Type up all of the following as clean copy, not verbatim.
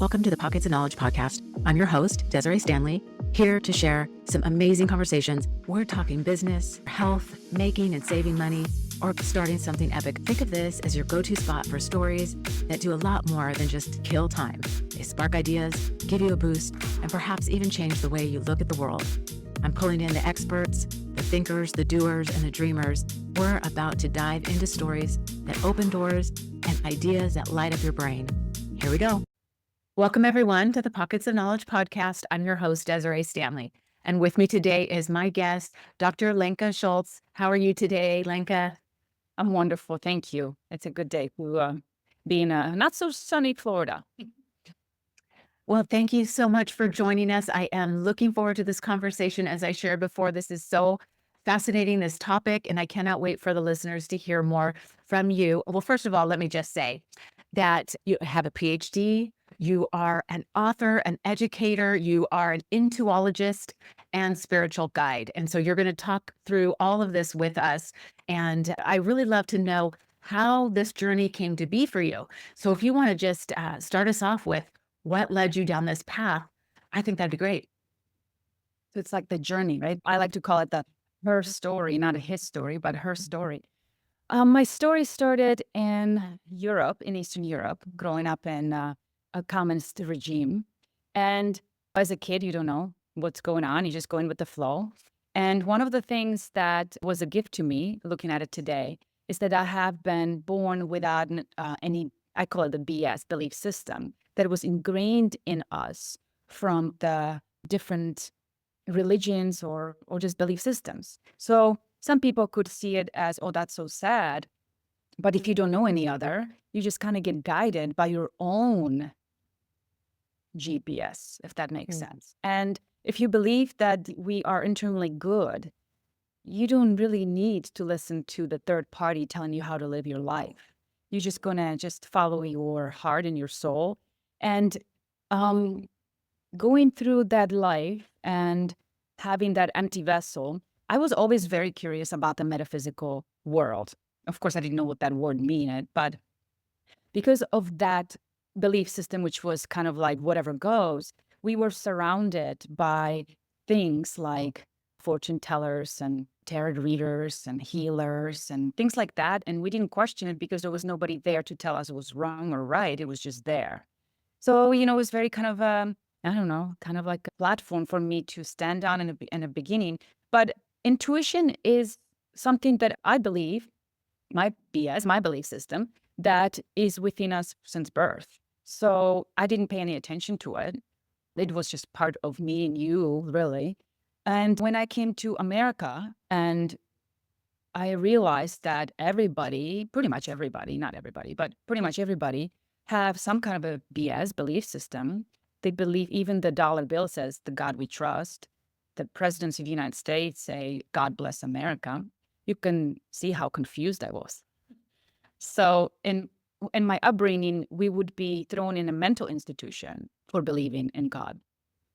Welcome to the Pockets of Knowledge podcast. I'm your host, Desiree Stanley, here to share some amazing conversations. We're talking business, health, making and saving money, or starting something epic. Think of this as your go-to spot for stories that do a lot more than just kill time. They spark ideas, give you a boost, and perhaps even change the way you look at the world. I'm pulling in the experts, the thinkers, the doers, and the dreamers. We're about to dive into stories that open doors and ideas that light up your brain. Here we go. Welcome, everyone, to the Pockets of Knowledge podcast. I'm your host, Desiree Stanley. And with me today is my guest, Dr. Lenka Schulze. How are you today, Lenka? I'm wonderful. Thank you. It's a good day to be in a not so sunny Florida. Well, thank you so much for joining us. I am looking forward to this conversation. As I shared before, this is so fascinating, this topic, and I cannot wait for the listeners to hear more from you. Well, first of all, let me just say that you have a PhD. You are an author, an educator, you are an intuologist and spiritual guide. And so you're going to talk through all of this with us. And I really love to know how this journey came to be for you. So if you want to just start us off with what led you down this path, I think that'd be great. So it's like the journey, right? I like to call it her story, not a his story, but her story. My story started in Europe, in Eastern Europe, growing up in a communist regime. And as a kid, you don't know what's going on. You just go in with the flow. And one of the things that was a gift to me, looking at it today, is that I have been born without any, I call it the BS, belief system, that was ingrained in us from the different religions or just belief systems. So some people could see it as, oh, that's so sad. But if you don't know any other, you just kind of get guided by your own GPS, if that makes sense. And if you believe that we are internally good, you don't really need to listen to the third party telling you how to live your life. You're just going to just follow your heart and your soul. And going through that life and having that empty vessel, I was always very curious about the metaphysical world. Of course, I didn't know what that word meant, but because of that belief system, which was kind of like whatever goes, we were surrounded by things like fortune tellers and tarot readers and healers and things like that. And we didn't question it because there was nobody there to tell us it was wrong or right. It was just there. So, it was very kind of, I don't know, kind of like a platform for me to stand on in a beginning. But intuition is something that I believe, my BS, my belief system, that is within us since birth. So I didn't pay any attention to it. It was just part of me and you, really. And when I came to America and I realized that everybody, pretty much everybody, not everybody, but pretty much everybody have some kind of a BS belief system. They believe even the dollar bill says the God we trust. The presidents of the United States say, God bless America. You can see how confused I was. So in my upbringing, we would be thrown in a mental institution for believing in God.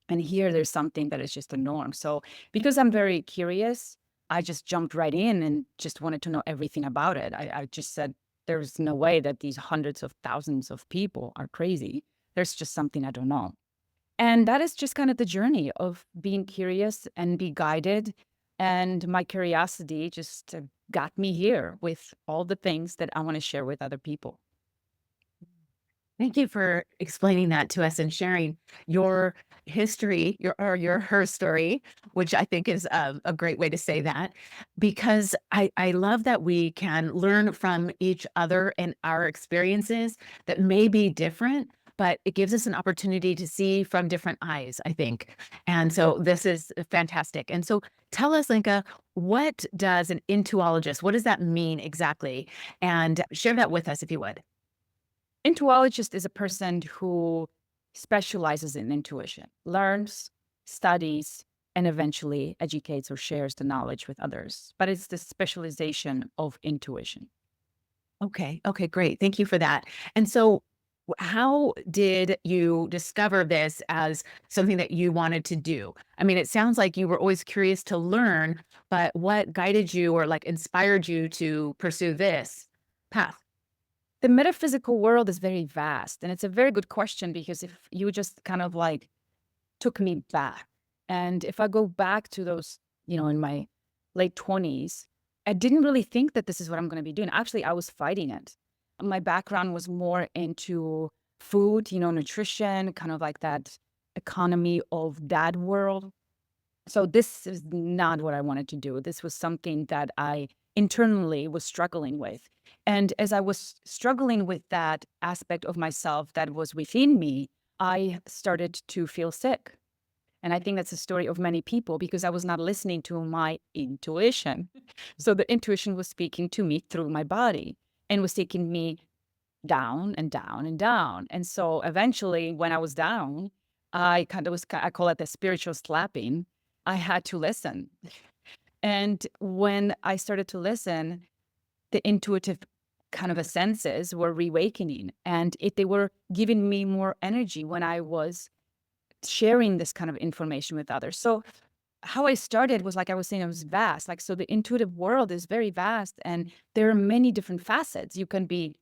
And here there's something that is just a norm. So because I'm very curious, I just jumped right in and just wanted to know everything about it. I just said, there's no way that these hundreds of thousands of people are crazy. There's just something I don't know. And that is just kind of the journey of being curious and be guided. And my curiosity just got me here with all the things that I want to share with other people. Thank you for explaining that to us and sharing your history, her story, which I think is a great way to say that, because I love that we can learn from each other and our experiences that may be different, but it gives us an opportunity to see from different eyes, I think. And so this is fantastic. And so tell us, Lenka, what does an intuologist, what does that mean exactly? And share that with us if you would. Intuologist is a person who specializes in intuition, learns, studies, and eventually educates or shares the knowledge with others. But it's the specialization of intuition. Okay, great. Thank you for that. And so how did you discover this as something that you wanted to do? I mean, it sounds like you were always curious to learn, but what guided you or like inspired you to pursue this path? The metaphysical world is very vast. And it's a very good question, because if you just kind of like took me back, and if I go back to those, in my late 20s, I didn't really think that this is what I'm going to be doing. Actually, I was fighting it. My background was more into food, nutrition, kind of like that economy of that world. So this is not what I wanted to do. This was something that I internally was struggling with. And as I was struggling with that aspect of myself that was within me, I started to feel sick. And I think that's a story of many people, because I was not listening to my intuition. So the intuition was speaking to me through my body and was taking me down and down and down. And so eventually, when I was down, I call it the spiritual slapping. I had to listen. And when I started to listen, the intuitive kind of a senses were reawakening, and they were giving me more energy when I was sharing this kind of information with others. So how I started was, like I was saying, it was vast. Like, so the intuitive world is very vast, and there are many different facets. You can be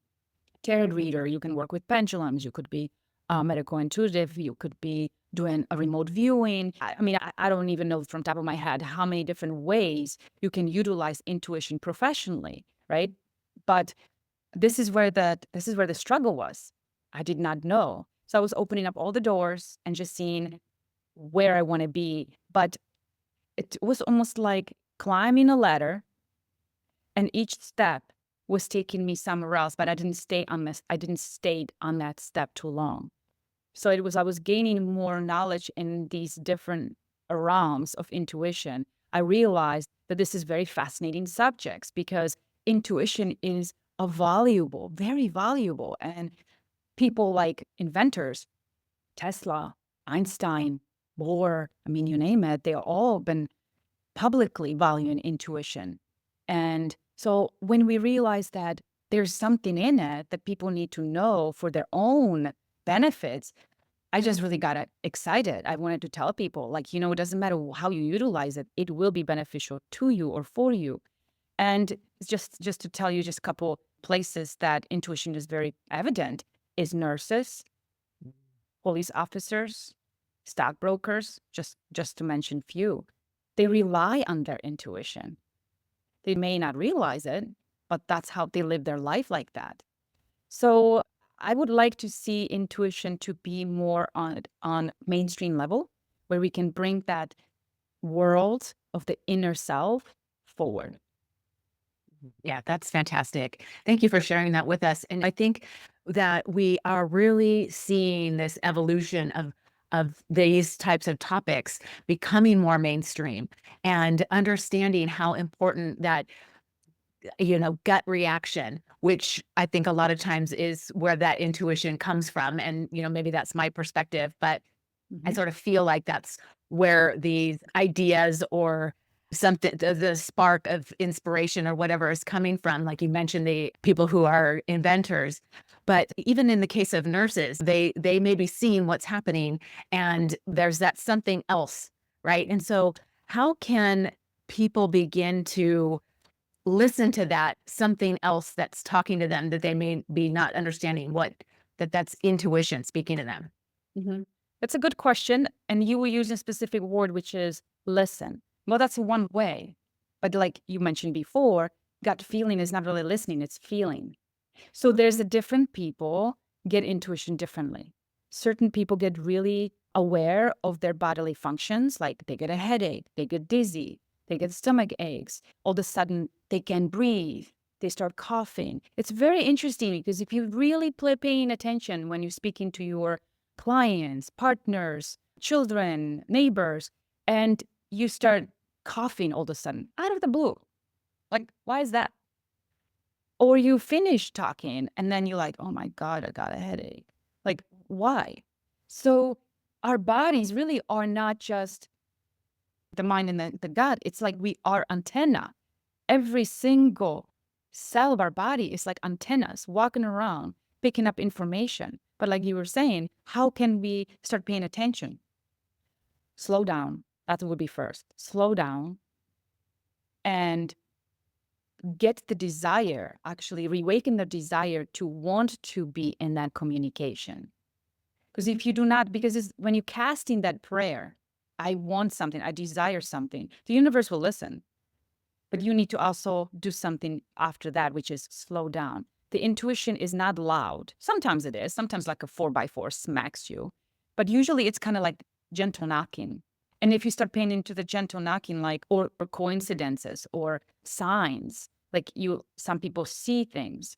tarot reader, you can work with pendulums, you could be medical intuitive, you could be doing a remote viewing. I mean, I don't even know from top of my head how many different ways you can utilize intuition professionally, right? But this is where the struggle was. I did not know. So I was opening up all the doors and just seeing where I want to be. But it was almost like climbing a ladder, and each step was taking me somewhere else, but I didn't stay on this. I didn't stay on that step too long. So I was gaining more knowledge in these different realms of intuition. I realized that this is very fascinating subjects, because intuition is very valuable. And people like inventors, Tesla, Einstein, Bohr, I mean, you name it, they all been publicly valuing intuition. And so when we realize that there's something in it that people need to know for their own benefits, I just really got excited. I wanted to tell people, like, it doesn't matter how you utilize it, it will be beneficial to you or for you. And just to tell you just a couple places that intuition is very evident is nurses, police officers, stockbrokers, just to mention few. They rely on their intuition. They may not realize it, but that's how they live their life, like that. So I would like to see intuition to be more on mainstream level, where we can bring that world of the inner self forward. Yeah, that's fantastic. Thank you for sharing that with us. And I think that we are really seeing this evolution of these types of topics becoming more mainstream, and understanding how important that, gut reaction, which I think a lot of times is where that intuition comes from. And, maybe that's my perspective, but I Mhm. sort of feel like that's where these ideas or something, the spark of inspiration or whatever is coming from. Like you mentioned, the people who are inventors, but even in the case of nurses, they may be seeing what's happening, and there's that something else, right? And so, how can people begin to listen to that something else that's talking to them, that they may be not understanding that's intuition speaking to them? Mhm. That's a good question. And you will use a specific word, which is listen. Well, that's one way. But like you mentioned before, gut feeling is not really listening, it's feeling. So there's a different people get intuition differently. Certain people get really aware of their bodily functions, like they get a headache, they get dizzy, they get stomach aches. All of a sudden, they can breathe. They start coughing. It's very interesting, because if you're really paying attention when you're speaking to your clients, partners, children, neighbors, and you start coughing all of a sudden out of the blue, like, why is that? Or you finish talking and then you're like, oh my God, I got a headache. Like, why? So our bodies really are not just the mind and the gut. It's like we are antenna. Every single cell of our body is like antennas walking around, picking up information. But like you were saying, how can we start paying attention? Slow down. That would be first. Slow down and get the desire, actually reawaken the desire to want to be in that communication. Because if you do not, because when you cast in that prayer, I want something, I desire something, the universe will listen. But you need to also do something after that, which is slow down. The intuition is not loud. Sometimes it is. Sometimes like a 4x4 smacks you. But usually it's kind of like gentle knocking. And if you start paying into the gentle knocking, like, or coincidences or signs, like some people see things.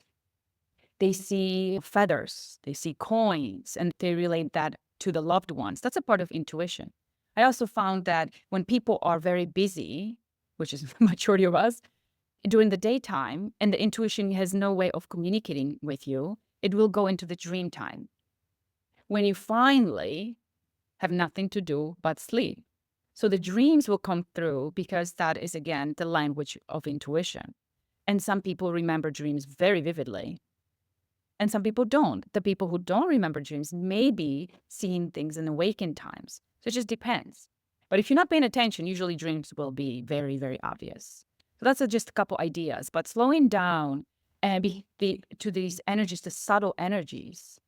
They see feathers, they see coins, and they relate that to the loved ones. That's a part of intuition. I also found that when people are very busy, which is the majority of us, during the daytime, and the intuition has no way of communicating with you, it will go into the dream time. When you finally have nothing to do but sleep. So the dreams will come through because that is, again, the language of intuition. And some people remember dreams very vividly, and some people don't. The people who don't remember dreams may be seeing things in awakened times. So it just depends. But if you're not paying attention, usually dreams will be very, very obvious. So that's just a couple ideas. But slowing down and to these energies, the subtle energies,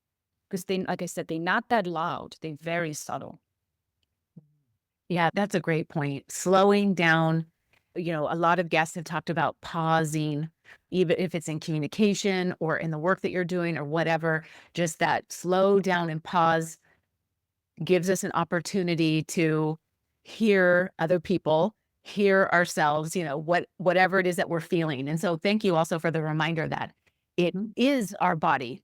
because they, like I said, they're not that loud. They're very subtle. Yeah, that's a great point. Slowing down. A lot of guests have talked about pausing, even if it's in communication or in the work that you're doing or whatever, just that slow down and pause gives us an opportunity to hear other people, hear ourselves, whatever it is that we're feeling. And so thank you also for the reminder that it is our body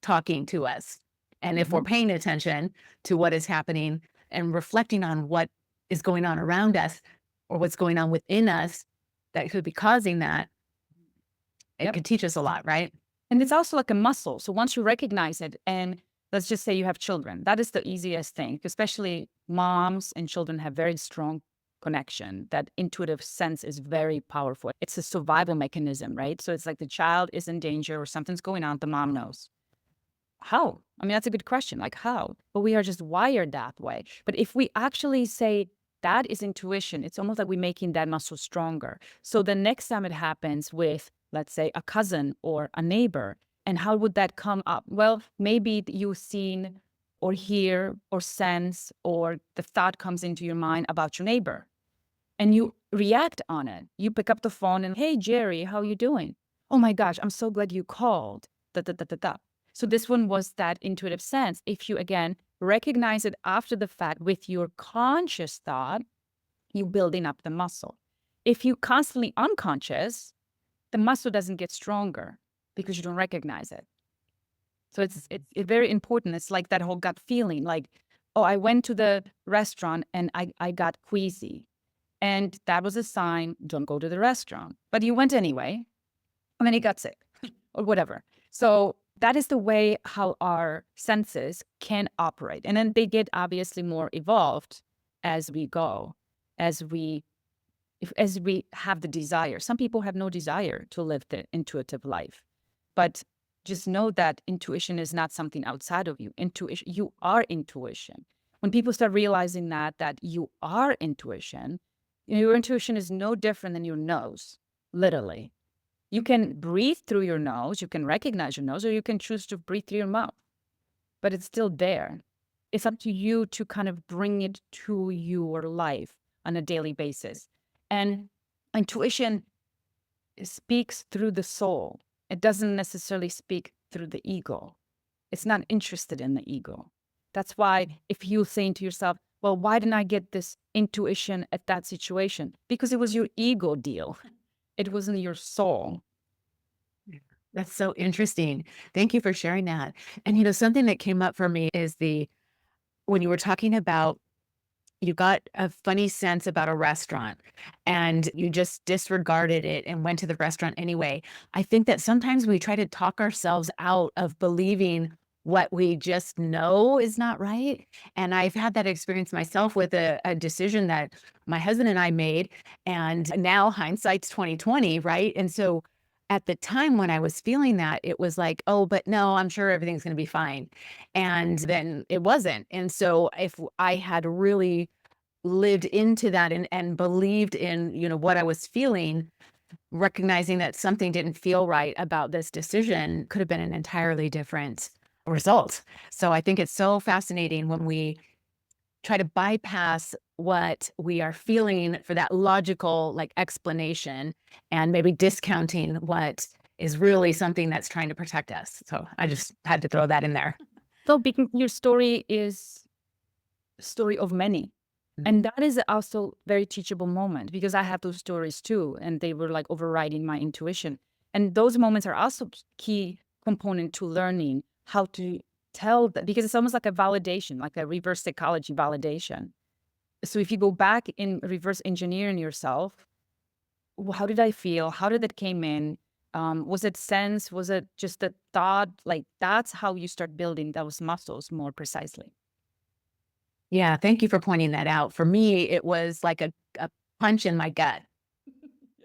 talking to us. And if we're paying attention to what is happening and reflecting on what is going on around us or what's going on within us that could be causing that, it could teach us a lot, right? And it's also like a muscle. So once you recognize it, and let's just say you have children, that is the easiest thing, especially moms and children have very strong connection. That intuitive sense is very powerful. It's a survival mechanism, right? So it's like the child is in danger or something's going on, the mom knows. How? I mean, that's a good question. Like, how? But we are just wired that way. But if we actually say that is intuition, it's almost like we're making that muscle stronger. So the next time it happens with, let's say, a cousin or a neighbor, and how would that come up? Well, maybe you've seen or hear or sense, or the thought comes into your mind about your neighbor, and you react on it. You pick up the phone and, hey, Jerry, how you doing? Oh my gosh, I'm so glad you called. Da, da, da, da, da. So this one was that intuitive sense. If you, again, recognize it after the fact with your conscious thought, you're building up the muscle. If you constantly unconscious, the muscle doesn't get stronger because you don't recognize it. So it's very important. It's like that whole gut feeling, like, oh, I went to the restaurant and I got queasy. And that was a sign, don't go to the restaurant. But you went anyway, and then you got sick or whatever. So that is the way how our senses can operate. And then they get obviously more evolved as we go, as we have the desire. Some people have no desire to live the intuitive life. But just know that intuition is not something outside of you. Intuition, you are intuition. When people start realizing that you are intuition, your intuition is no different than your nose, literally. You can breathe through your nose, you can recognize your nose, or you can choose to breathe through your mouth. But it's still there. It's up to you to kind of bring it to your life on a daily basis. And intuition speaks through the soul. It doesn't necessarily speak through the ego. It's not interested in the ego. That's why if you're saying to yourself, well, why didn't I get this intuition at that situation? Because it was your ego deal. It wasn't your soul. That's so interesting. Thank you for sharing that. And something that came up for me is when you were talking about, you got a funny sense about a restaurant and you just disregarded it and went to the restaurant anyway. I think that sometimes we try to talk ourselves out of believing what we just know is not right. And I've had that experience myself with a decision that my husband and I made. And now hindsight's 2020, right? And so at the time when I was feeling that, it was like, oh, but no, I'm sure everything's going to be fine. And then it wasn't. And so if I had really lived into that and believed in, what I was feeling, recognizing that something didn't feel right about this decision could have been an entirely different result. So I think it's so fascinating when we try to bypass what we are feeling for that logical like explanation and maybe discounting what is really something that's trying to protect us. So I just had to throw that in there. So because your story is a story of many. And that is also very teachable moment because I have those stories too, and they were like overriding my intuition. And those moments are also key component to learning how to tell that, because it's almost like a validation, like a reverse psychology validation. So if you go back in reverse engineering yourself, how did I feel? How did it came in? Was it sense? Was it just a thought? Like that's how you start building those muscles more precisely. Yeah, thank you for pointing that out. For me, it was like a punch in my gut.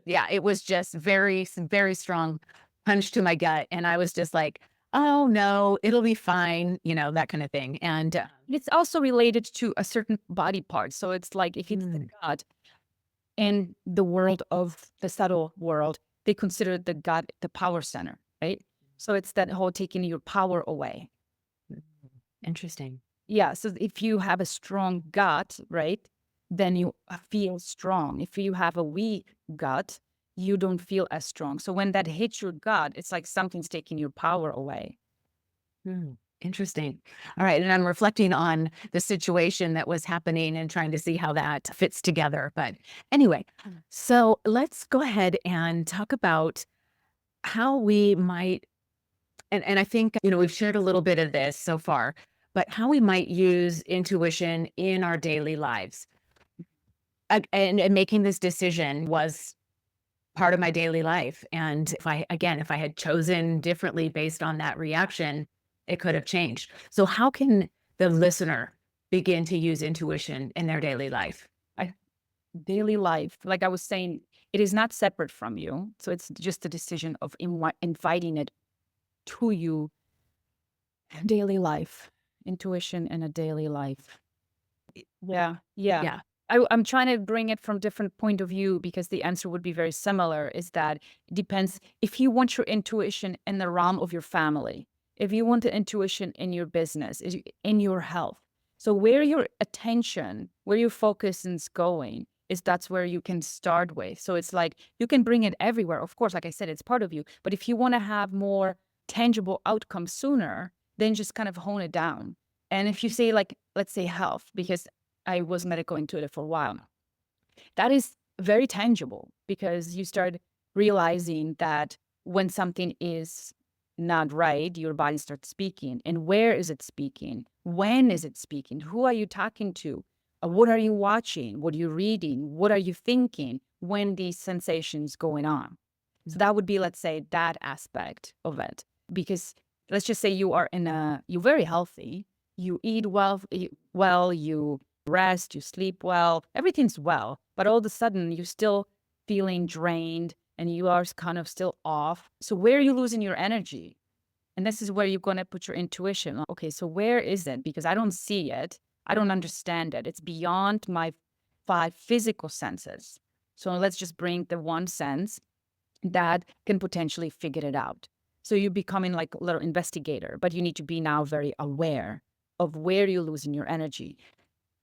Yeah, it was just very strong punch to my gut. And I was just like, oh no, it'll be fine, that kind of thing. And It's also related to a certain body part. So it's like if it's the gut in the world of the subtle world, they consider the gut the power center, right? So it's that whole taking your power away. Interesting. Yeah. So if you have a strong gut, right, then you feel strong. If you have a weak gut, you don't feel as strong. So when that hits your gut, it's like something's taking your power away. Interesting. All right. And I'm reflecting on the situation that was happening and trying to see how that fits together. But anyway, so let's go ahead and talk about how we might, and I think, we've shared a little bit of this so far, but how we might use intuition in our daily lives. And making this decision was part of my daily life. And if I had chosen differently based on that reaction, it could have changed. So how can the listener begin to use intuition in their daily life? Daily life, like I was saying, it is not separate from you. So it's just a decision of inviting it to you. Daily life, intuition in a daily life. Yeah, yeah. Yeah. I'm trying to bring it from different point of view because the answer would be very similar. Is that it depends if you want your intuition in the realm of your family, if you want the intuition in your business, in your health. So where your attention, where your focus is going, is that's where you can start with. So it's like you can bring it everywhere. Of course, like I said, it's part of you. But if you want to have more tangible outcomes sooner, then just kind of hone it down. And if you say like, let's say health, because I was medical intuitive for a while now. That is very tangible because you start realizing that when something is not right, your body starts speaking. And where is it speaking? When is it speaking? Who are you talking to? What are you watching? What are you reading? What are you thinking when these sensations going on? So that would be, let's say, that aspect of it. Because let's just say you're very healthy. You eat well, you rest, you sleep well, everything's well, but all of a sudden you're still feeling drained and you are kind of still off. So where are you losing your energy? And this is where you're going to put your intuition. Okay, so where is it? Because I don't see it. I don't understand it. It's beyond my 5 physical senses. So let's just bring the one sense that can potentially figure it out. So you're becoming like a little investigator, but you need to be now very aware of where you're losing your energy.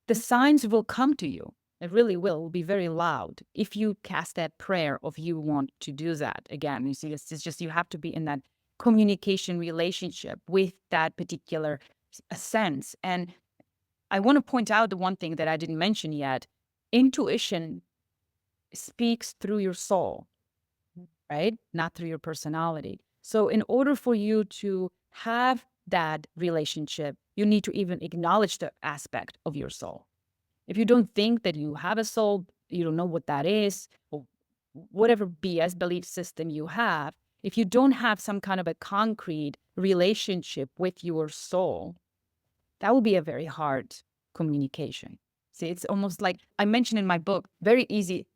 The signs will come to you. It really will be very loud if you cast that prayer of you want to do that. Again, you see, it's just you have to be in that communication relationship with that particular sense. And I want to point out the one thing that I didn't mention yet. Intuition speaks through your soul, right? Not through your personality. So in order for you to have that relationship, you need to even acknowledge the aspect of your soul. If you don't think that you have a soul, you don't know what that is, or whatever BS belief system you have, if you don't have some kind of a concrete relationship with your soul, that will be a very hard communication. See, it's almost like I mentioned in my book, very easy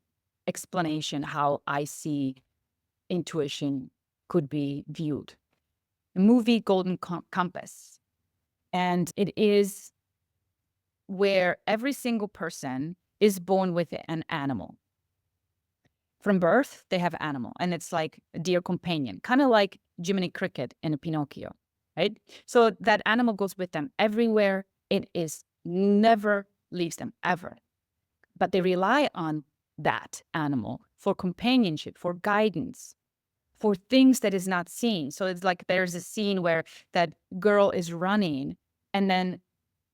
explanation how I see intuition could be viewed. The movie Golden Compass. And it is where every single person is born with an animal. From birth, they have animal, and it's like a dear companion, kind of like Jiminy Cricket in a Pinocchio, right? So that animal goes with them everywhere. It is never leaves them ever. But they rely on that animal for companionship, for guidance, for things that is not seen. So it's like there's a scene where that girl is running, and then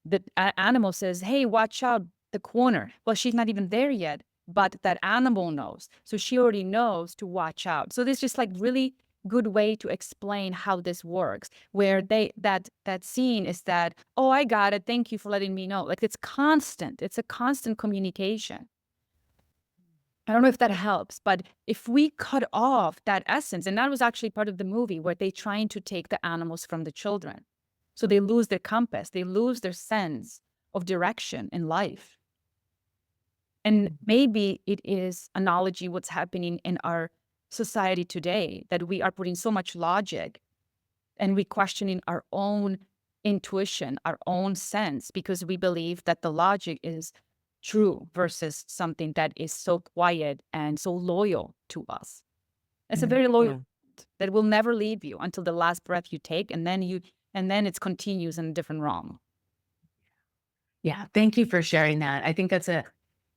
the animal says, "Hey, watch out, the corner." Well, she's not even there yet, but that animal knows. So she already knows to watch out. So there's just like really good way to explain how this works, where that scene is that, "Oh, I got it. Thank you for letting me know." Like it's constant. It's a constant communication. I don't know if that helps, but if we cut off that essence, and that was actually part of the movie where they trying to take the animals from the children. So they lose their compass, they lose their sense of direction in life. And maybe it is analogy what's happening in our society today, that we are putting so much logic and we questioning our own intuition, our own sense, because we believe that the logic is true versus something that is so quiet and so loyal to us. It's a very loyal that will never leave you until the last breath you take, and then it continues in a different realm. Yeah, thank you for sharing that. I think that's a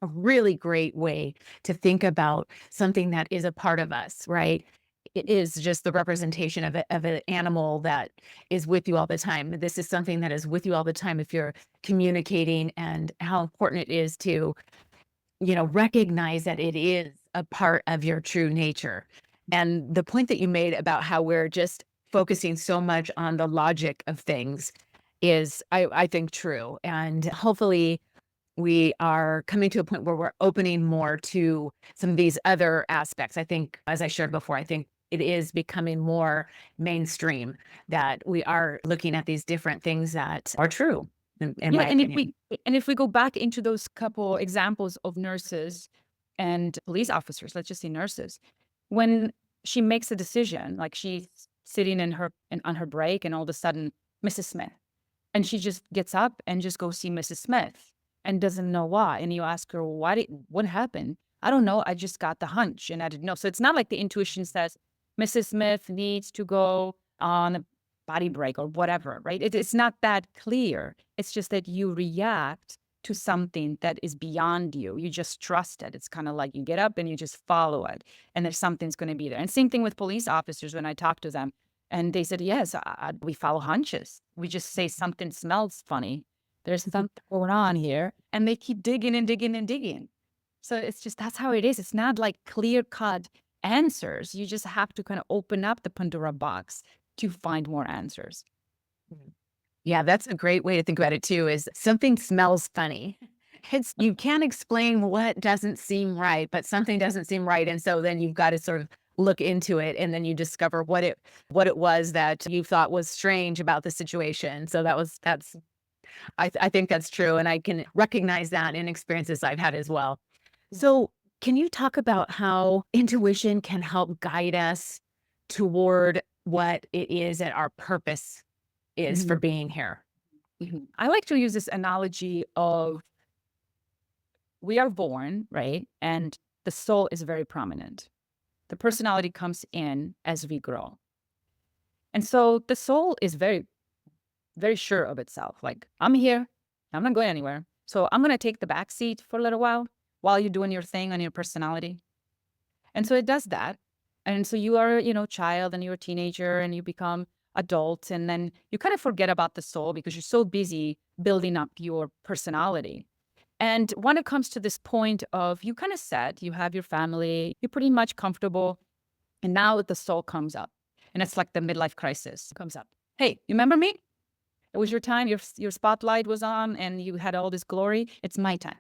really great way to think about something that is a part of us, right? It is just the representation of an animal that is with you all the time. This is something that is with you all the time if you're communicating, and how important it is to, recognize that it is a part of your true nature. And the point that you made about how we're just focusing so much on the logic of things is, I think, true. And hopefully we are coming to a point where we're opening more to some of these other aspects. I think, as I shared before, I think it is becoming more mainstream that we are looking at these different things that are true, in Yeah, my opinion. and if we go back into those couple examples of nurses and police officers, let's just say nurses, when she makes a decision, like she's sitting on her break, and all of a sudden, Mrs. Smith, and she just gets up and just goes see Mrs. Smith and doesn't know why. And you ask her, what happened? I don't know. I just got the hunch and I didn't know. So it's not like the intuition says Mrs. Smith needs to go on a body break or whatever, right? It's not that clear. It's just that you react to something that is beyond you. You just trust it. It's kind of like you get up and you just follow it, and there's something's going to be there. And same thing with police officers. When I talk to them, and they said, yes, we follow hunches. We just say something smells funny. There's something going on here. And they keep digging and digging and digging. So it's just, that's how it is. It's not like clear cut answers. You just have to kind of open up the Pandora box to find more answers. Yeah, that's a great way to think about it too, is something smells funny. You can't explain what doesn't seem right, but something doesn't seem right. And so then you've got to sort of look into it, and then you discover what it was that you thought was strange about the situation. So I think that's true. And I can recognize that in experiences I've had as well. So can you talk about how intuition can help guide us toward what it is that our purpose is for being here? I like to use this analogy of, we are born, right? And the soul is very prominent. The personality comes in as we grow. And so the soul is very, very sure of itself. Like, I'm here, I'm not going anywhere. So I'm going to take the back seat for a little while you're doing your thing on your personality. And so it does that. And so you are, child, and you're a teenager, and you become adult, and then you kind of forget about the soul because you're so busy building up your personality. And when it comes to this point of, you kind of set, you have your family, you're pretty much comfortable, and now the soul comes up. And it's like the midlife crisis comes up. Hey, you remember me? It was your time, your spotlight was on, and you had all this glory. It's my time.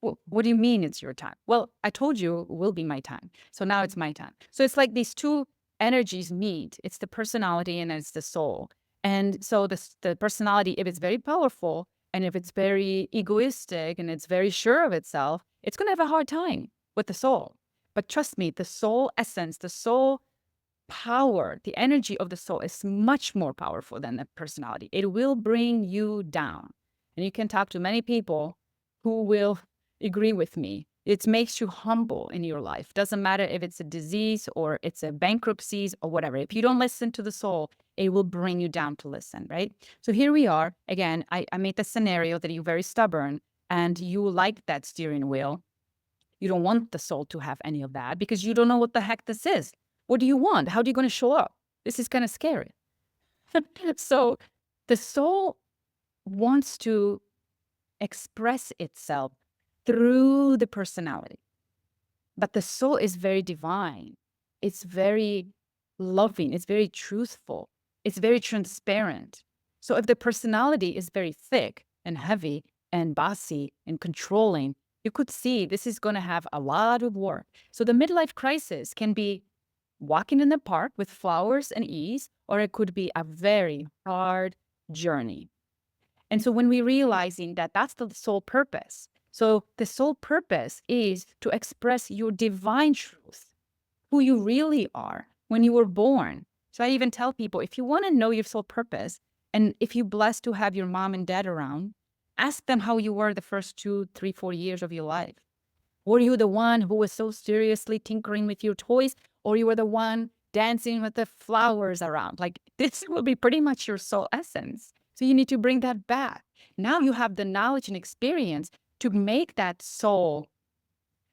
Well, what do you mean it's your time? Well, I told you it will be my time. So now it's my time. So it's like these two energies meet. It's the personality and it's the soul. And so the personality, if it's very powerful and if it's very egoistic and it's very sure of itself, it's going to have a hard time with the soul. But trust me, the soul essence, the soul power, the energy of the soul is much more powerful than the personality. It will bring you down. And you can talk to many people who will agree with me It makes you humble in your life. Doesn't matter if it's a disease or it's a bankruptcies or whatever. If you don't listen to the soul, it will bring you down to listen, right? So here we are. Again, I made the scenario that you're very stubborn and you like that steering wheel. You don't want the soul to have any of that because you don't know what the heck this is. What do you want? How are you going to show up? This is kind of scary. So the soul wants to express itself through the personality. But the soul is very divine. It's very loving. It's very truthful. It's very transparent. So if the personality is very thick and heavy and bossy and controlling, you could see this is going to have a lot of work. So the midlife crisis can be walking in the park with flowers and ease, or it could be a very hard journey. And so when we're realizing that that's the sole purpose, so the sole purpose is to express your divine truth, who you really are when you were born. So I even tell people, if you want to know your sole purpose, and if you're blessed to have your mom and dad around, ask them how you were the first 2, 3, 4 years of your life. Were you the one who was so seriously tinkering with your toys, or you were the one dancing with the flowers around? Like, this will be pretty much your soul essence. So you need to bring that back. Now you have the knowledge and experience to make that soul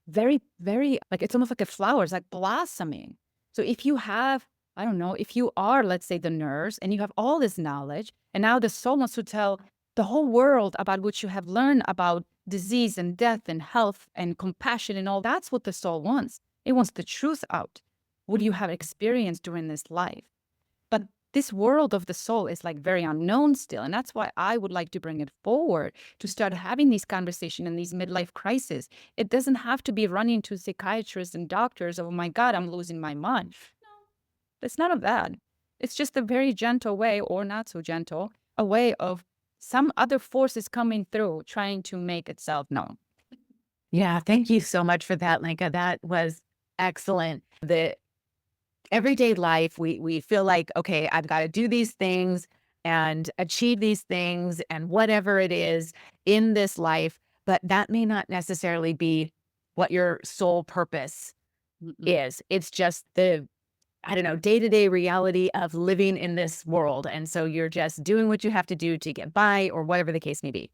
very, very, like, it's almost like a flower, it's like blossoming. So if you have, I don't know, if you are, let's say, the nurse and you have all this knowledge, and now the soul wants to tell the whole world about what you have learned about disease and death and health and compassion and all, that's what the soul wants. It wants the truth out. What you have experienced during this life. But this world of the soul is like very unknown still. And that's why I would like to bring it forward to start having these conversations and these midlife crises. It doesn't have to be running to psychiatrists and doctors. Oh my God, I'm losing my mind. No, it's none of that. It's just a very gentle way, or not so gentle, a way of some other force is coming through trying to make itself known. Yeah, thank you so much for that, Lenka. That was excellent. The everyday life, we feel like, okay, I've got to do these things and achieve these things and whatever it is in this life, but that may not necessarily be what your sole purpose is. It's just the, I don't know, day-to-day reality of living in this world. And so you're just doing what you have to do to get by or whatever the case may be.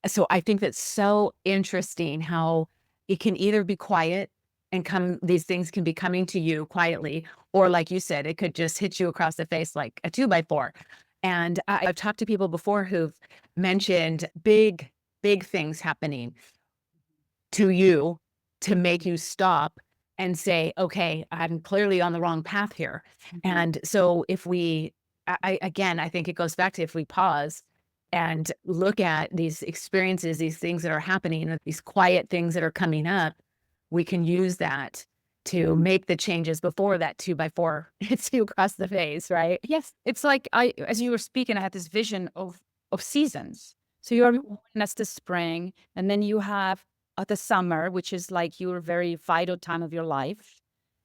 So I think that's so interesting how it can either be quiet and these things can be coming to you quietly, or like you said, it could just hit you across the face like a 2x4. And I've talked to people before who've mentioned big, big things happening to you to make you stop and say, okay, I'm clearly on the wrong path here. And so if we, again, I think it goes back to if we pause and look at these experiences, these things that are happening, these quiet things that are coming up, we can use that to make the changes before that 2x4 hits you across the face, right? Yes, it's like as you were speaking, I had this vision of seasons. So you're that's the spring, and then you have the summer, which is like your very vital time of your life,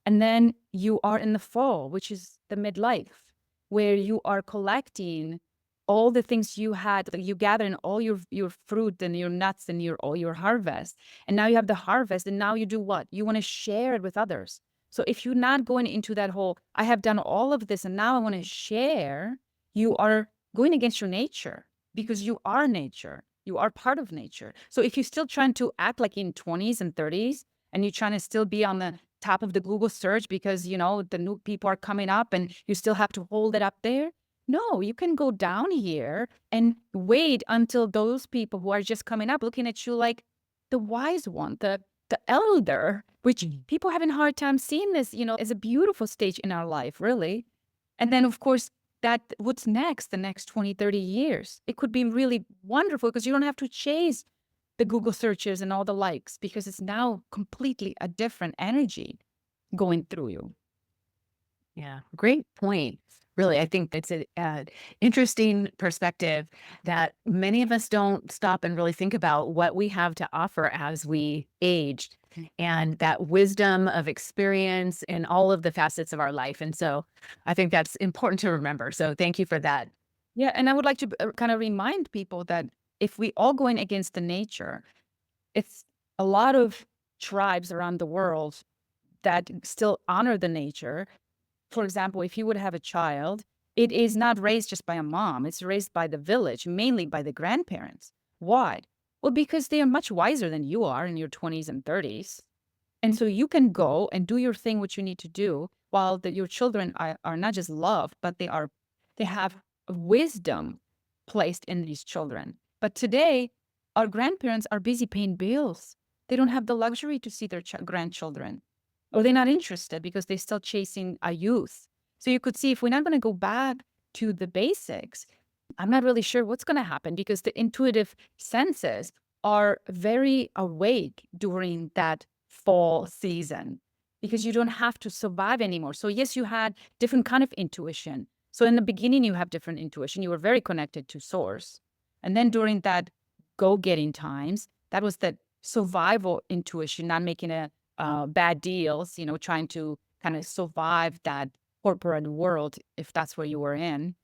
and then you are in the fall, which is the midlife, where you are collecting all the things you had, like you gather in all your fruit and your nuts and all your harvest, and now you have the harvest, and now you do what? You want to share it with others. So if you're not going into that whole, I have done all of this and now I want to share, you are going against your nature because you are nature. You are part of nature. So if you're still trying to act like in 20s and 30s and you're trying to still be on the top of the Google search because, you know, the new people are coming up and you still have to hold it up there. No, you can go down here and wait until those people who are just coming up looking at you like the wise one, the elder, which people having a hard time seeing this, you know, is a beautiful stage in our life, really. And then, of course, that what's next, the next 20, 30 years, it could be really wonderful because you don't have to chase the Google searches and all the likes because it's now completely a different energy going through you. Yeah, great point. Really, I think it's an interesting perspective that many of us don't stop and really think about what we have to offer as we age and that wisdom of experience in all of the facets of our life. And so I think that's important to remember. So thank you for that. Yeah, and I would like to kind of remind people that if we all going against the nature, it's a lot of tribes around the world that still honor the nature. For example, if you would have a child, it is not raised just by a mom, it's raised by the village, mainly by the grandparents. Why? Well, because they are much wiser than you are in your 20s and 30s. And so you can go and do your thing, what you need to do, while your children are not just loved, but they have wisdom placed in these children. But today, our grandparents are busy paying bills. They don't have the luxury to see their grandchildren, or they're not interested because they're still chasing a youth. So you could see, if we're not going to go back to the basics, I'm not really sure what's going to happen, because the intuitive senses are very awake during that fall season, because you don't have to survive anymore. So yes, you had different kind of intuition. So in the beginning, you have different intuition. You were very connected to source. And then during that go-getting times, that was that survival intuition, not making bad deals, trying to kind of survive that corporate world, if that's where you were in.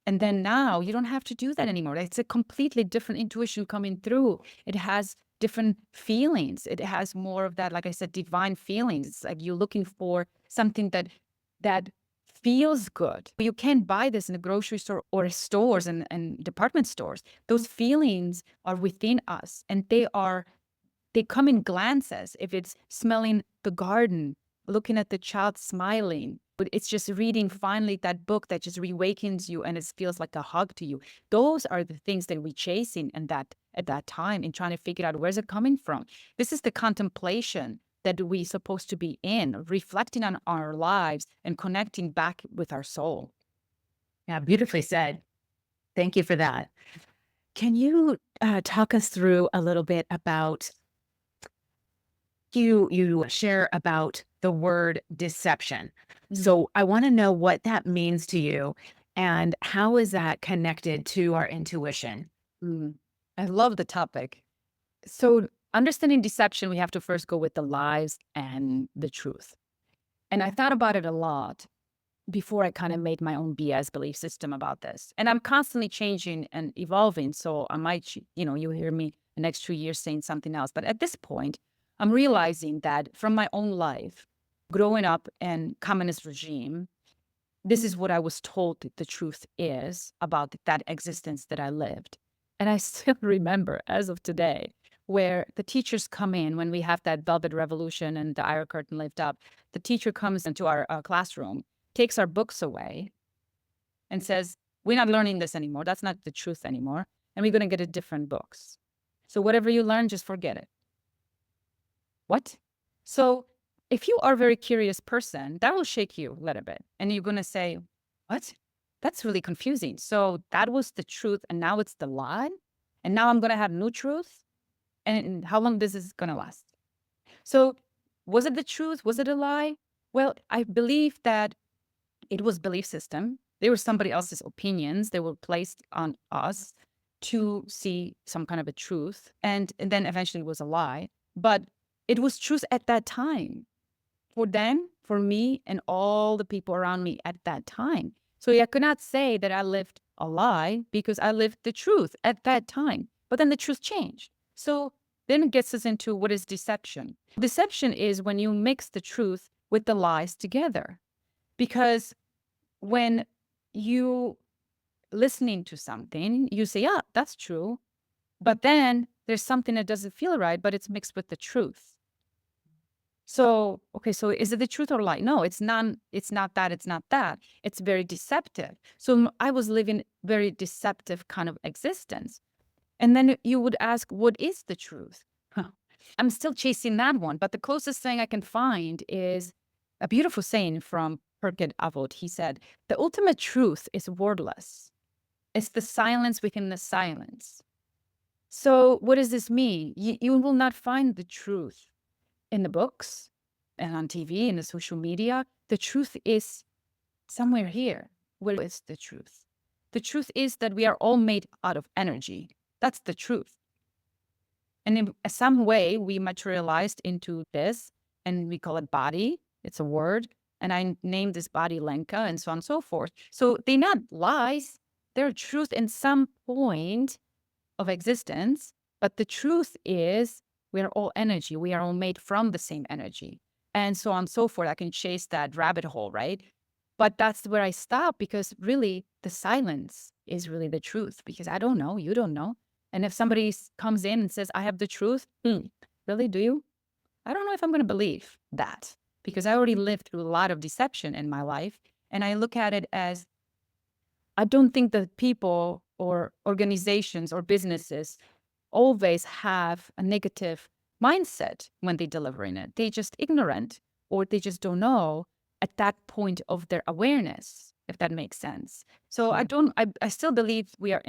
And then now you don't have to do that anymore. It's a completely different intuition coming through. It has different feelings. It has more of that, like I said, divine feelings. It's like you're looking for something that feels good. You can't buy this in a grocery store or stores and department stores. Those feelings are within us, and they come in glances. If it's smelling the garden, looking at the child smiling, but it's just reading finally that book that just reawakens you and it feels like a hug to you. Those are the things that we're chasing at that time, and trying to figure out, where's it coming from. This is the contemplation that we're supposed to be in, reflecting on our lives and connecting back with our soul. Yeah, beautifully said. Thank you for that. Can you talk us through a little bit about, you share about the word deception. So I want to know what that means to you, and how is that connected to our intuition? I love the topic. So understanding deception, we have to first go with the lies and the truth. And I thought about it a lot before I kind of made my own BS belief system about this. And I'm constantly changing and evolving. So I might, you hear me the next 2 years saying something else. But at this point, I'm realizing that from my own life, growing up in communist regime, this is what I was told the truth is about that existence that I lived. And I still remember, as of today, where the teachers come in when we have that velvet revolution and the Iron Curtain lift up. The teacher comes into our classroom, takes our books away, and says, we're not learning this anymore. That's not the truth anymore. And we're going to get a different books. So whatever you learn, just forget it. What? So if you are a very curious person, that will shake you a little bit. And you're going to say, what? That's really confusing. So that was the truth, and now it's the lie? And now I'm going to have new truth? And how long this is going to last? So was it the truth? Was it a lie? Well, I believe that it was belief system. They were somebody else's opinions. They were placed on us to see some kind of a truth. And then eventually it was a lie. But it was truth at that time. For them, for me, and all the people around me at that time. So I could not say that I lived a lie, because I lived the truth at that time. But then the truth changed. So then it gets us into what is deception. Deception is when you mix the truth with the lies together. Because when you listening to something, you say, yeah, that's true. But then there's something that doesn't feel right, but it's mixed with the truth. So, okay, so is it the truth or lie? No, it's not that, it's not that. It's very deceptive. So I was living very deceptive kind of existence. And then you would ask, what is the truth? I'm still chasing that one. But the closest thing I can find is a beautiful saying from Pirkei Avot. He said, the ultimate truth is wordless. It's the silence within the silence. So what does this mean? You will not find the truth in the books and on TV and the social media. The truth is somewhere here. Where is the truth? The truth is that we are all made out of energy. That's the truth. And in some way, we materialized into this, and we call it body. It's a word. And I named this body Lenka, and so on and so forth. So they're not lies. They're truth in some point of existence. But the truth is We are all energy. We are all made from the same energy. And so on and so forth. I can chase that rabbit hole, right? But that's where I stop, because really the silence is really the truth, because I don't know, you don't know. And if somebody comes in and says, I have the truth, really, do you? I don't know if I'm going to believe that, because I already lived through a lot of deception in my life. And I look at it as, I don't think that people or organizations or businesses always have a negative mindset when they delivering it. They just ignorant, or they just don't know at that point of their awareness, if that makes sense. So I still believe we are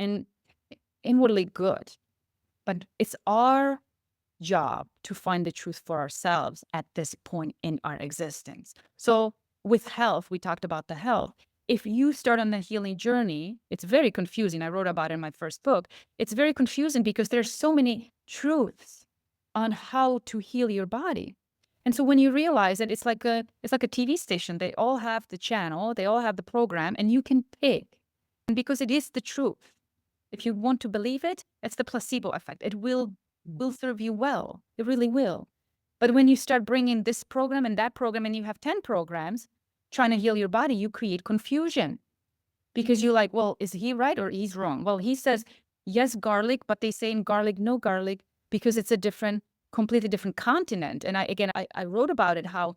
inwardly good, but it's our job to find the truth for ourselves at this point in our existence. So with health, we talked about the health. If you start on the healing journey, it's very confusing. I wrote about it in my first book. It's very confusing because there's so many truths on how to heal your body. And so when you realize that it's like a TV station, they all have the channel, they all have the program, and you can pick. And because it is the truth, if you want to believe it, it's the placebo effect. It will serve you well. It really will. But when you start bringing this program and that program, and you have 10 programs trying to heal your body, you create confusion, because you're like, well, is he right or he's wrong? Well, he says, yes, garlic, but they say in garlic, no garlic, because it's a completely different continent. And I wrote about it, how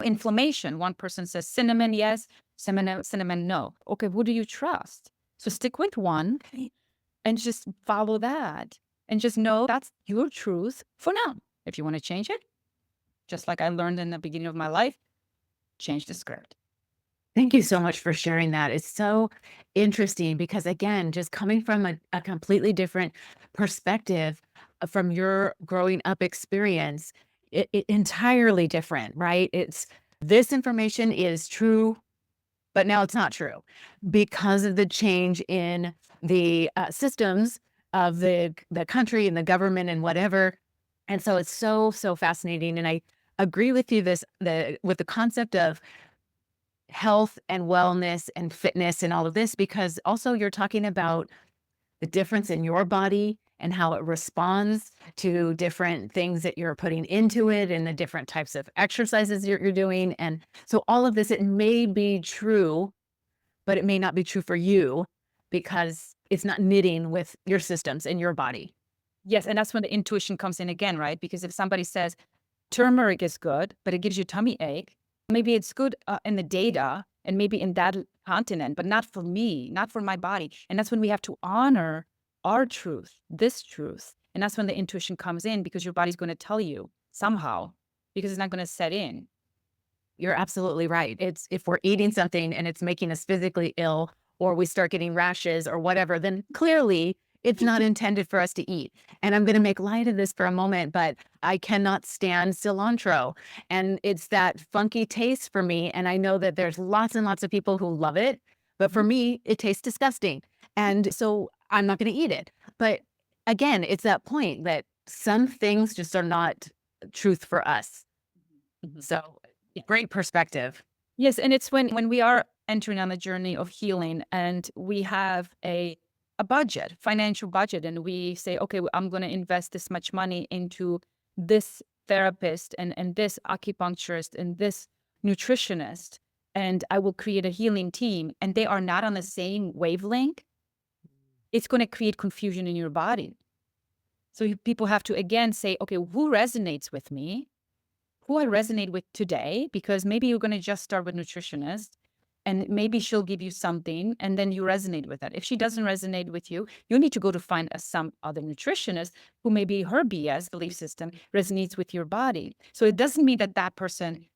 inflammation, one person says cinnamon, yes, cinnamon, no. Okay, who do you trust? So stick with one and just follow that. And just know that's your truth for now. If you want to change it, just like I learned in the beginning of my life, change the script. Thank you so much for sharing that. It's so interesting because, again, just coming from a completely different perspective from your growing up experience, it entirely different, right? It's this information is true, but now it's not true because of the change in the systems of the country and the government and whatever. And so it's so fascinating. And I agree with you with the concept of health and wellness and fitness and all of this, because also you're talking about the difference in your body and how it responds to different things that you're putting into it and the different types of exercises you're doing. And so all of this, it may be true, but it may not be true for you because it's not knitting with your systems in your body. Yes, and that's when the intuition comes in again, right? Because if somebody says turmeric is good, but it gives you tummy ache, maybe it's good in the data and maybe in that continent, but not for me, not for my body. And that's when we have to honor our truth, this truth. And that's when the intuition comes in, because your body's going to tell you somehow, because it's not going to set in. You're absolutely right. It's if we're eating something and it's making us physically ill, or we start getting rashes or whatever, then clearly it's not intended for us to eat. And I'm going to make light of this for a moment, but I cannot stand cilantro. And it's that funky taste for me. And I know that there's lots and lots of people who love it, but for me, it tastes disgusting. And so I'm not going to eat it. But again, it's that point that some things just are not truth for us. So great perspective. Yes, and it's when we are entering on the journey of healing and we have a budget, financial budget, and we say, okay, I'm going to invest this much money into this therapist and this acupuncturist and this nutritionist, and I will create a healing team, and they are not on the same wavelength, it's going to create confusion in your body. So people have to, again, say, okay, who resonates with me? Who I resonate with today? Because maybe you're going to just start with nutritionist, and maybe she'll give you something and then you resonate with that. If she doesn't resonate with you, you need to go to find some other nutritionist who maybe her BS belief system resonates with your body. So it doesn't mean that that person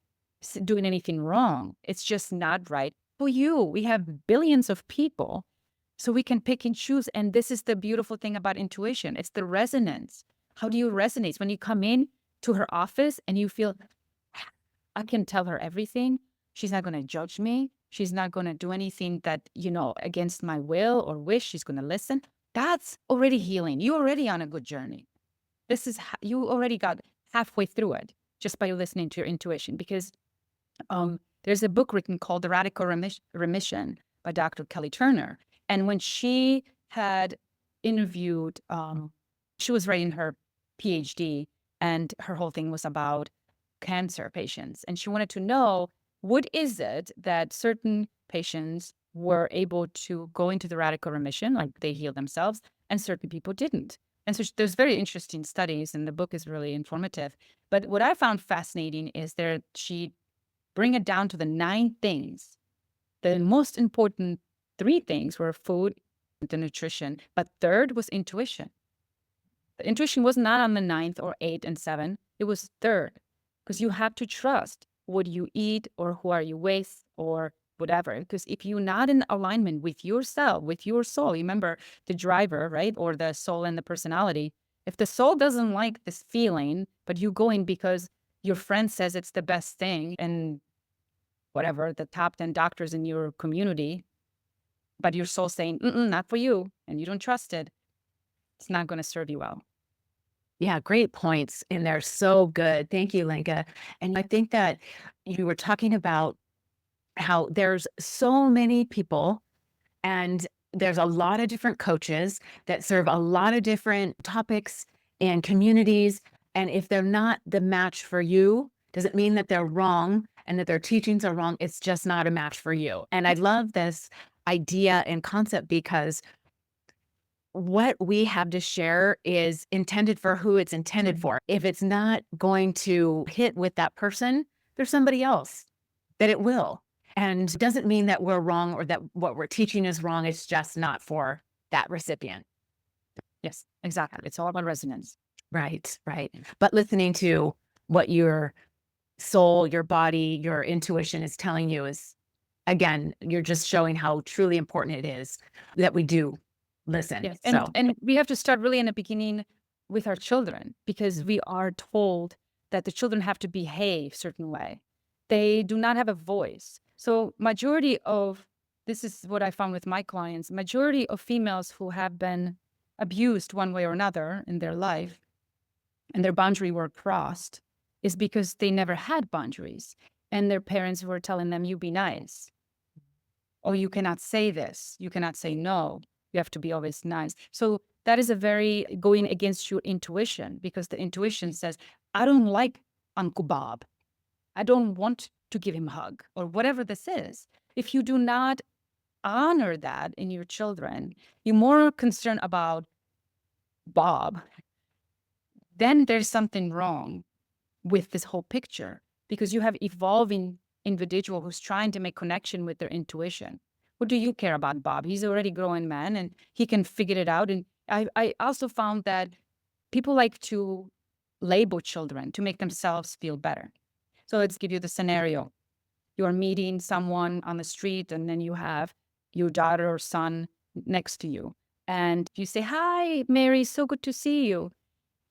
is doing anything wrong. It's just not right for you. We have billions of people, so we can pick and choose. And this is the beautiful thing about intuition. It's the resonance. How do you resonate? When you come in to her office and you feel, I can tell her everything. She's not going to judge me. She's not going to do anything that, against my will or wish. She's going to listen. That's already healing. You're already on a good journey. You already got halfway through it just by listening to your intuition, because there's a book written called The Radical Remission by Dr. Kelly Turner. And when she had interviewed, she was writing her PhD, and her whole thing was about cancer patients. And she wanted to know, what is it that certain patients were able to go into the radical remission, like they healed themselves, and certain people didn't. And so there's very interesting studies, and the book is really informative. But what I found fascinating is she bring it down to the 9 things. The most important 3 things were food, the nutrition, but third was intuition. The intuition was not on the 9th or 8th and 7th. It was third, because you have to trust what you eat or who are you with or whatever. Because if you're not in alignment with yourself, with your soul, remember the driver, right? Or the soul and the personality. If the soul doesn't like this feeling, but you go in because your friend says it's the best thing and whatever, the top 10 doctors in your community, but your soul saying, not for you, and you don't trust it, it's not going to serve you well. Yeah, great points. And they're so good. Thank you, Lenka. And I think that you were talking about how there's so many people and there's a lot of different coaches that serve a lot of different topics and communities. And if they're not the match for you, doesn't mean that they're wrong and that their teachings are wrong. It's just not a match for you. And I love this idea and concept because what we have to share is intended for who it's intended for. If it's not going to hit with that person, there's somebody else that it will. And it doesn't mean that we're wrong or that what we're teaching is wrong. It's just not for that recipient. Yes, exactly. It's all about resonance. Right, right. But listening to what your soul, your body, your intuition is telling you is, again, you're just showing how truly important it is that we do listen. Yes. So, And we have to start really in the beginning with our children, because we are told that the children have to behave a certain way. They do not have a voice. So this is what I found with my clients, majority of females who have been abused one way or another in their life and their boundary were crossed is because they never had boundaries. And their parents were telling them, you be nice. Or you cannot say this. You cannot say no. You have to be always nice. So that is a very going against your intuition, because the intuition says, I don't like Uncle Bob. I don't want to give him a hug or whatever this is. If you do not honor that in your children, you're more concerned about Bob, then there's something wrong with this whole picture, because you have evolving individual who's trying to make connection with their intuition. What do you care about Bob? He's already a grown man and he can figure it out. And I also found that people like to label children to make themselves feel better. So let's give you the scenario. You're meeting someone on the street and then you have your daughter or son next to you. And you say, hi, Mary, so good to see you.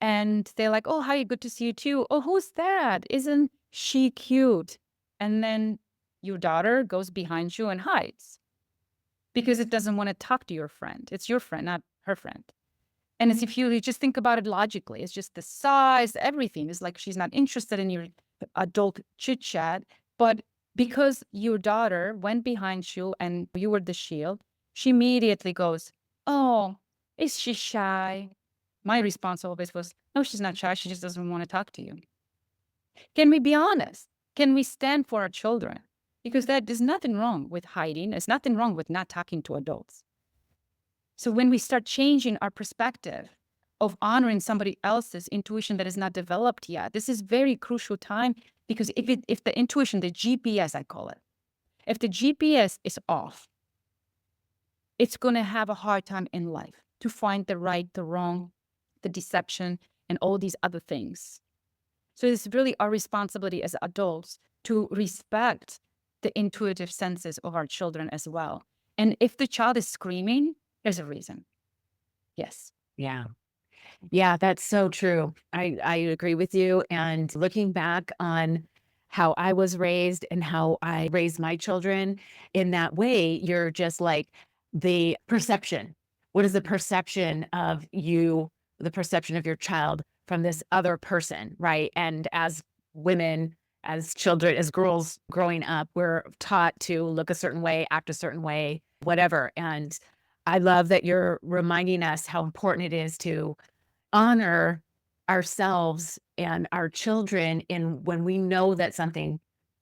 And they're like, oh, hi, good to see you too. Oh, who's that? Isn't she cute? And then your daughter goes behind you and hides because it doesn't want to talk to your friend. It's your friend, not her friend. And as if you just think about it logically, it's just the size, everything. It's like she's not interested in your adult chit chat. But because your daughter went behind you and you were the shield, she immediately goes, oh, is she shy? My response always was, no, she's not shy. She just doesn't want to talk to you. Can we be honest? Can we stand for our children? Because there's nothing wrong with hiding. There's nothing wrong with not talking to adults. So when we start changing our perspective of honoring somebody else's intuition that is not developed yet, this is very crucial time, because if the intuition, the GPS, I call it, if the GPS is off, it's going to have a hard time in life to find the right, the wrong, the deception, and all these other things. So it's really our responsibility as adults to respect the intuitive senses of our children as well. And if the child is screaming, there's a reason. Yes. yeah. Yeah, that's so true. I agree with you. And looking back on how I was raised and how I raised my children in that way, you're just like the perception. What is the perception of you, the perception of your child from this other person, right? And as women, as children, as girls growing up, we're taught to look a certain way, act a certain way, whatever. And I love that you're reminding us how important it is to honor ourselves and our children in when we know that something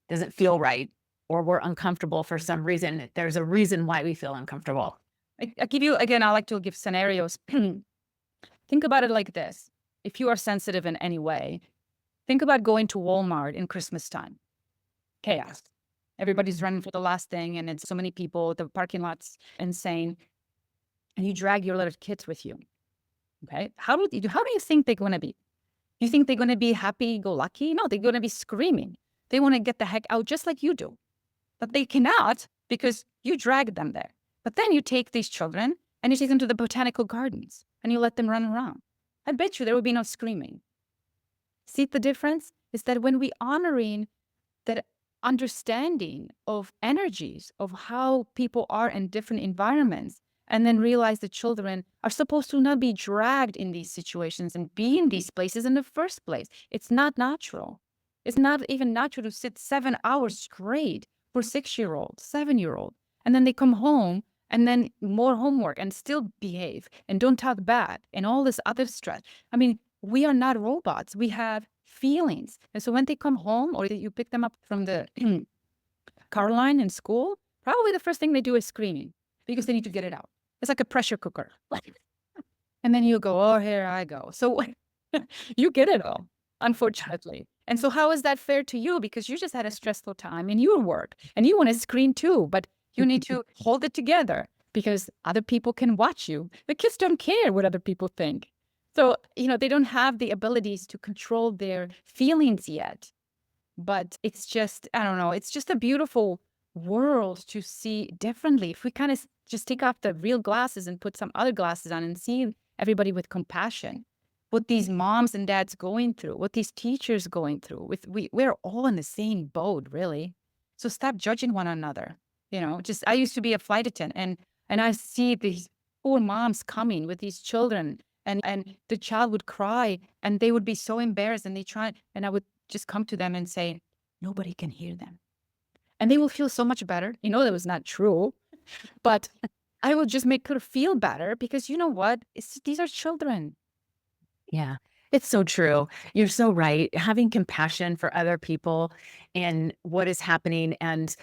doesn't feel right or we're uncomfortable for some reason. There's a reason why we feel uncomfortable. I give you, again, I like to give scenarios. Think about it like this. If you are sensitive in any way, think about going to Walmart in Christmas time. Chaos. Everybody's running for the last thing, and it's so many people. The parking lot's insane. And you drag your little kids with you. Okay. How do you think they're going to be? You think they're going to be happy-go-lucky? No, they're going to be screaming. They want to get the heck out just like you do. But they cannot because you drag them there. But then you take these children and you take them to the botanical gardens and you let them run around. I bet you there will be no screaming. See the difference? Is that when we honoring that understanding of energies, of how people are in different environments, and then realize the children are supposed to not be dragged in these situations and be in these places in the first place. It's not natural. It's not even natural to sit 7 hours straight for 6-year-old, 7-year-old. And then they come home and then more homework and still behave and don't talk back and all this other stress. I mean, we are not robots. We have feelings. And so when they come home or you pick them up from the car line in school, probably the first thing they do is screaming because they need to get it out. It's like a pressure cooker. And then you go, oh, here I go. So you get it all, unfortunately. And so how is that fair to you? Because you just had a stressful time in your work and you want to scream too, but you need to hold it together because other people can watch you. The kids don't care what other people think. So, they don't have the abilities to control their feelings yet. But it's just, I don't know, it's just a beautiful world to see differently. If we kind of just take off the real glasses and put some other glasses on and see everybody with compassion, what these moms and dads going through, what these teachers going through, we're all in the same boat, really. So stop judging one another. Just I used to be a flight attendant and I see these poor moms coming with these children and the child would cry and they would be so embarrassed and and I would just come to them and say, nobody can hear them. And they will feel so much better. That was not true, but I will just make her feel better because you know what? These are children. Yeah, it's so true. You're so right. Having compassion for other people and what is happening. And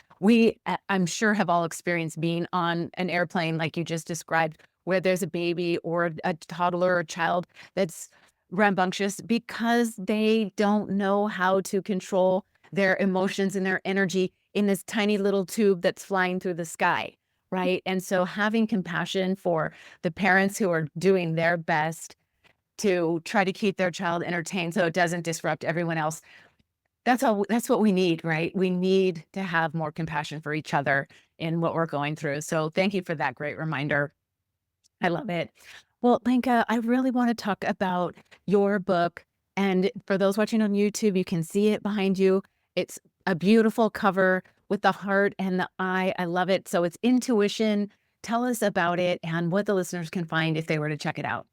I'm sure, have all experienced being on an airplane like you just described, where there's a baby or a toddler or child that's rambunctious because they don't know how to control their emotions and their energy in this tiny little tube that's flying through the sky. Right. And so having compassion for the parents who are doing their best to try to keep their child entertained so it doesn't disrupt everyone else. That's what we need, right? We need to have more compassion for each other in what we're going through. So thank you for that great reminder. I love it. Well, Lenka, I really want to talk about your book. And for those watching on YouTube, you can see it behind you. It's a beautiful cover with the heart and the eye. I love it. So it's Intuition. Tell us about it and what the listeners can find if they were to check it out.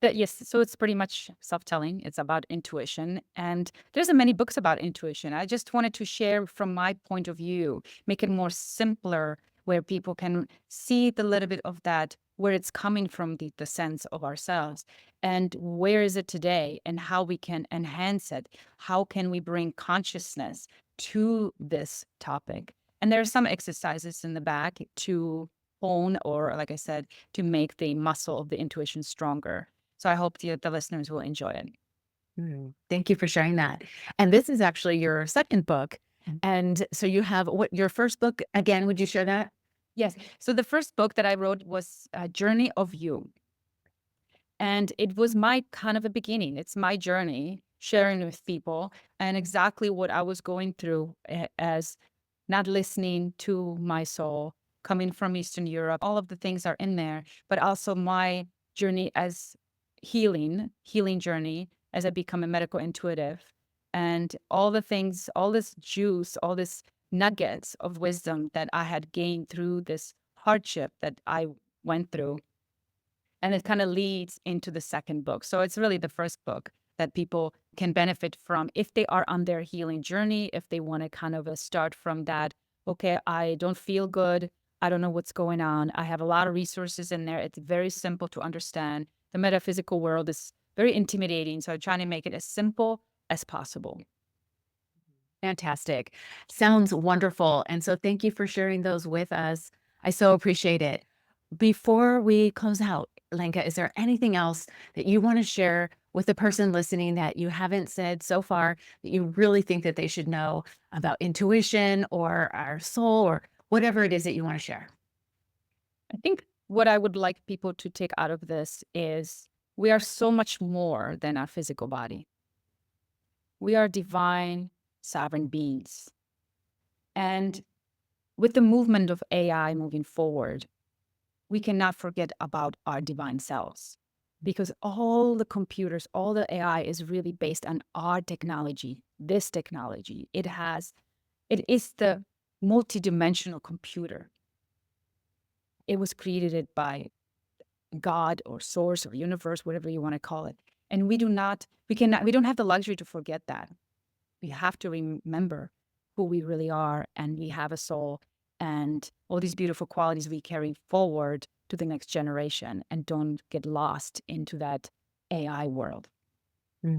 Yes, so it's pretty much self-telling. It's about intuition, and there's many books about intuition. I just wanted to share from my point of view, make it more simpler, where people can see the little bit of that, where it's coming from, the sense of ourselves, and where is it today, and how we can enhance it. How can we bring consciousness to this topic? And there are some exercises in the back to hone, or like I said, to make the muscle of the intuition stronger. So I hope the listeners will enjoy it. Thank you for sharing that. And this is actually your second book. And so you have your first book, again, would you share that? Yes. So the first book that I wrote was A Journey of You. And it was my kind of a beginning. It's my journey, sharing with people and exactly what I was going through as not listening to my soul, coming from Eastern Europe. All of the things are in there, but also my journey as healing journey as I become a medical intuitive, and all the things, all this juice, all this nuggets of wisdom that I had gained through this hardship that I went through. And it kind of leads into the second book. So it's really the first book that people can benefit from if they are on their healing journey, if they want to kind of start from that, okay, I don't feel good. I don't know what's going on. I have a lot of resources in there. It's very simple to understand. The metaphysical world is very intimidating. So I'm trying to make it as simple as possible. Fantastic. Sounds wonderful. And so thank you for sharing those with us. I so appreciate it. Before we close out, Lenka, is there anything else that you want to share with the person listening that you haven't said so far that you really think that they should know about intuition or our soul or whatever it is that you want to share? I think what I would like people to take out of this is we are so much more than our physical body. We are divine, sovereign beings. And with the movement of AI moving forward, we cannot forget about our divine selves, because all the computers, all the AI is really based on our technology, this technology. It is the multidimensional computer. It was created by God or source or universe, whatever you want to call it. And we don't have the luxury to forget that. We have to remember who we really are, and we have a soul and all these beautiful qualities we carry forward to the next generation, and don't get lost into that AI world.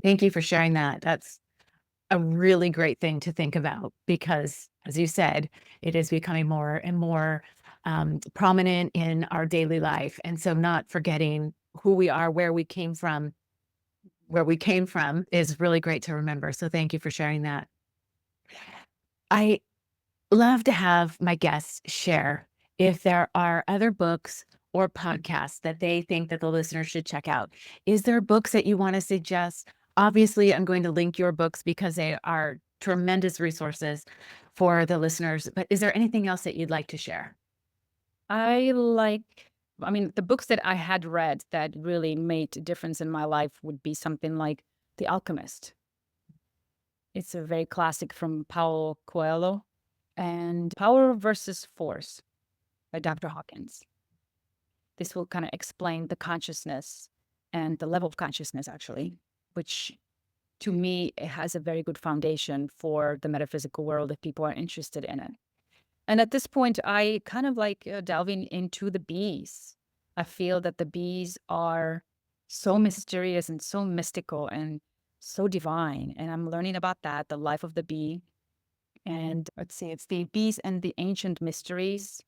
Thank you for sharing that. That's a really great thing to think about because, as you said, it is becoming more and more prominent in our daily life. And so not forgetting who we are, where we came from is really great to remember. So thank you for sharing that. I love to have my guests share if there are other books or podcasts that they think that the listeners should check out. Is there books that you want to suggest? Obviously, I'm going to link your books because they are tremendous resources for the listeners. But is there anything else that you'd like to share? The books that I had read that really made a difference in my life would be something like The Alchemist. It's a very classic from Paulo Coelho, and Power versus Force by Dr. Hawkins. This will kind of explain the consciousness and the level of consciousness, actually, which to me, it has a very good foundation for the metaphysical world if people are interested in it. And at this point, I kind of like delving into the bees. I feel that the bees are so mysterious and so mystical and so divine. And I'm learning about that, the life of the bee. And let's see, it's the bees and the ancient mysteries.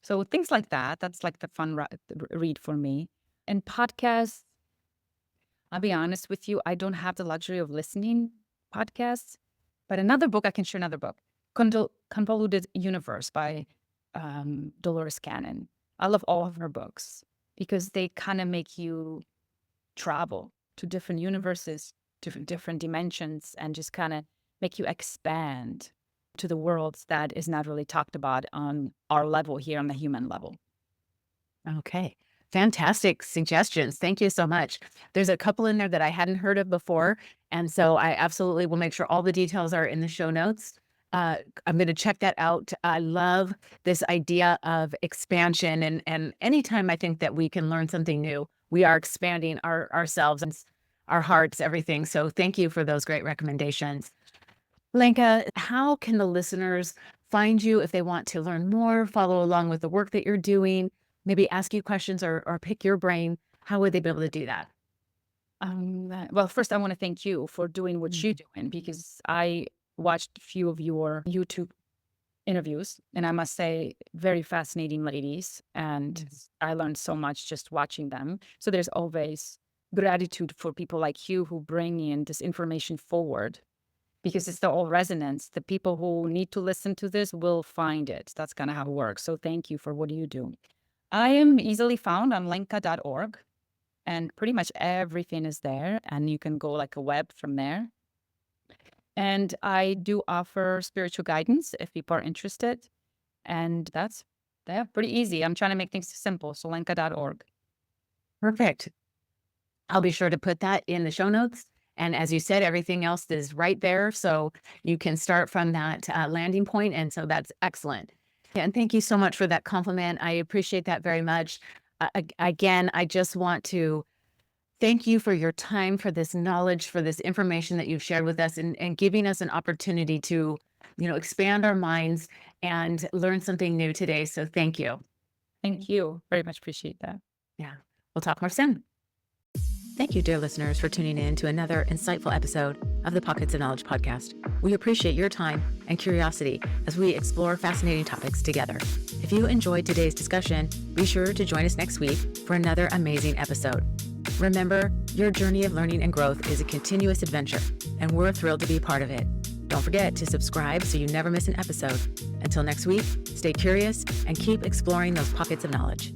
So things like that. That's like the fun read for me. And podcasts, I'll be honest with you, I don't have the luxury of listening podcasts. But I can share another book. Convoluted Universe by Dolores Cannon. I love all of her books because they kind of make you travel to different universes, different dimensions, and just kind of make you expand to the worlds that is not really talked about on our level here on the human level. Okay. Fantastic suggestions. Thank you so much. There's a couple in there that I hadn't heard of before. And so I absolutely will make sure all the details are in the show notes. I'm going to check that out. I love this idea of expansion. And anytime I think that we can learn something new, we are expanding ourselves and our hearts, everything. So thank you for those great recommendations. Lenka, how can the listeners find you if they want to learn more, follow along with the work that you're doing, maybe ask you questions or pick your brain? How would they be able to do that? Well, first, I want to thank you for doing what you're doing, because I watched a few of your YouTube interviews, and I must say, very fascinating ladies. And I learned so much just watching them. So there's always gratitude for people like you who bring in this information forward, because it's the all resonance. The people who need to listen to this will find it. That's kind of how it works. So thank you for what you do. I am easily found on lenka.org, and pretty much everything is there, and you can go like a web from there. And I do offer spiritual guidance if people are interested. And that's pretty easy. I'm trying to make things simple. So lenka.org. Perfect. I'll be sure to put that in the show notes. And as you said, everything else is right there. So you can start from that landing point. And so that's excellent. Yeah, and thank you so much for that compliment. I appreciate that very much. Again, I just want to thank you for your time, for this knowledge, for this information that you've shared with us, and giving us an opportunity to, expand our minds and learn something new today. So thank you. Thank you. Very much appreciate that. Yeah. We'll talk more soon. Thank you, dear listeners, for tuning in to another insightful episode of the Pockets of Knowledge podcast. We appreciate your time and curiosity as we explore fascinating topics together. If you enjoyed today's discussion, be sure to join us next week for another amazing episode. Remember, your journey of learning and growth is a continuous adventure, and we're thrilled to be a part of it. Don't forget to subscribe so you never miss an episode. Until next week, stay curious and keep exploring those pockets of knowledge.